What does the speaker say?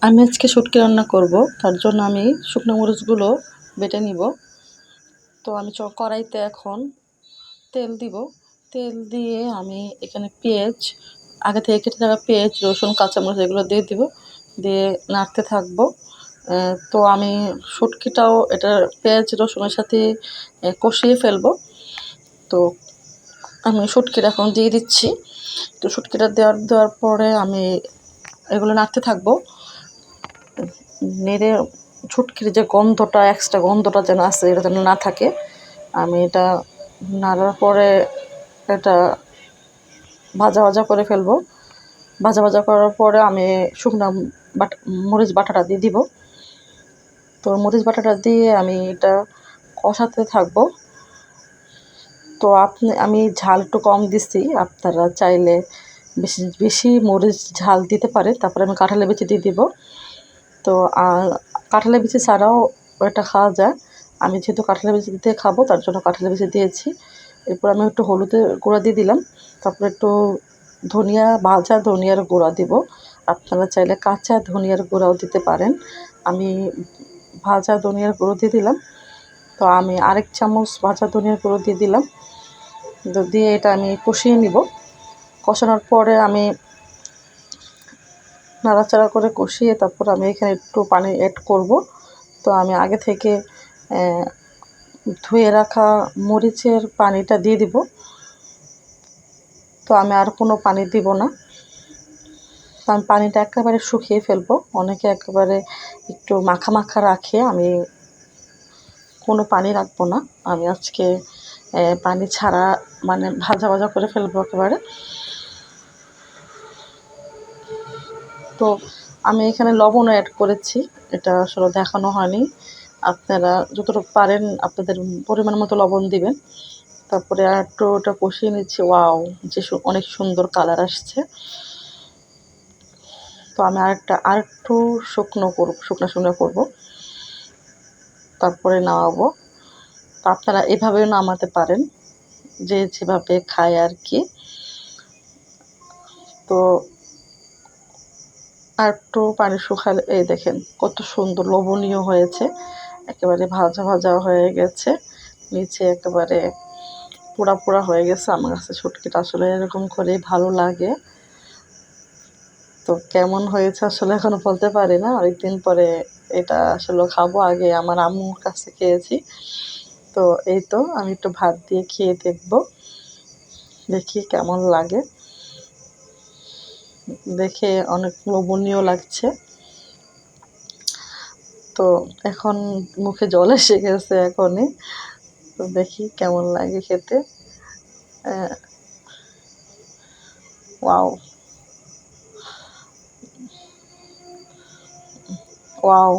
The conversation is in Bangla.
আমি আজকে শুটকি রান্না করব, তার জন্য আমি শুকনো মরিচগুলো বেটে নিব। তো আমি কড়াইতে এখন তেল দিব। তেল দিয়ে আমি এখানে পেঁয়াজ, আগে থেকে কেটে রাখা পেঁয়াজ, রসুন, কাঁচামরিচ এগুলো দিয়ে দিব, দিয়ে নাড়তে থাকবো। তো আমি শুটকিটাও এটা পেঁয়াজ রসুনের সাথে কষিয়ে ফেলবো। তো আমি শুটকিটা এখন দিয়ে দিচ্ছি। তো শুটকিটা দেওয়ার পরে আমি এগুলো নাড়তে থাকবো। নেড়ে শুটকির যে গন্ধটা, এক্সট্রা গন্ধটা যেন আছে, এটা যেন না থাকে। আমি এটা নাড়ার পরে এটা ভাজা ভাজা করে ফেলবো। ভাজা ভাজা করার পরে আমি শুকনো মরিচ বাটাটা দিয়ে দিব। তো মরিচ বাটাটা দিয়ে আমি এটা কষাতে থাকবো। তো আমি ঝাল একটু কম দিচ্ছি, আপনারা চাইলে বেশি বেশি মরিচ ঝাল দিতে পারে। তারপরে আমি কাঁঠালের বিচি দিয়ে দিব। তো কাঁঠালের বিচি ছাড়াও এটা খাওয়া যায়। আমি যেহেতু কাঁঠালের বিচি দিয়ে খাবো, তার জন্য কাঁঠালের বিচি দিয়েছি। এরপর আমি একটু হলুদের গুঁড়া দিয়ে দিলাম। তারপরে একটু ভাজা ধনিয়ার গুঁড়া দিব। আপনারা চাইলে কাঁচা ধনিয়ার গুঁড়াও দিতে পারেন। আমি ভাজা ধনিয়ার গুঁড়ো দিয়ে দিলাম। তো আমি আরেক চামচ ভাজা ধনিয়ার গুঁড়ো দিয়ে দিলাম। দিয়ে এটা আমি কষিয়ে নিব। কষানোর পরে আমি নাড়াচাড়া করে কষিয়ে তারপর আমি এখানে একটু পানি অ্যাড করব। তো আমি আগে থেকে ধুয়ে রাখা মরিচের পানিটা দিয়ে দিব। তো আমি আর কোনো পানি দিব না। তো আমি পানিটা একেবারে শুকিয়ে ফেলবো। অনেকে একেবারে একটু মাখা মাখা রাখে, আমি কোনো পানি রাখবো না। আমি আজকে পানি ছাড়া, মানে ভাজা ভাজা করে ফেলবো একেবারে। তো আমি এখানে লবণও অ্যাড করেছি, এটা আসলে দেখানো হয়নি। আপনারা যতটুকু পারেন আপনাদের পরিমাণ মতো লবণ দিবেন। তারপরে একটু ওটা কষিয়ে নিচ্ছি। ওয়াও, যে অনেক সুন্দর কালার আসছে। তো আমি আরেকটু শুকনো করব, তারপরে নামাবো। তো আপনারা এভাবেও নামাতে পারেন, যে যেভাবে খায় আর কি। তো আর একটু পানি শুকালে এই দেখেন কত সুন্দর লোভনীয় হয়েছে। একেবারে ভাজা ভাজা হয়ে গেছে, নিচে একেবারে পোড়া পোড়া হয়ে গেছে। আমার কাছে শুটকিটা আসলে এরকম করেই ভালো লাগে। তো কেমন হয়েছে আসলে এখনো বলতে পারি না, অনেকদিন পরে এটা আসলে খাবো। আগে আমার আম্মুর কাছে খেয়েছি। তো এই তো আমি একটু ভাত দিয়ে খেয়ে দেখবো, দেখি কেমন লাগে। দেখে অনেক লোভনীয় লাগছে। তো এখন মুখে জল এসে গেছে এখনই। তো দেখি কেমন লাগে খেতে। Wow, wow.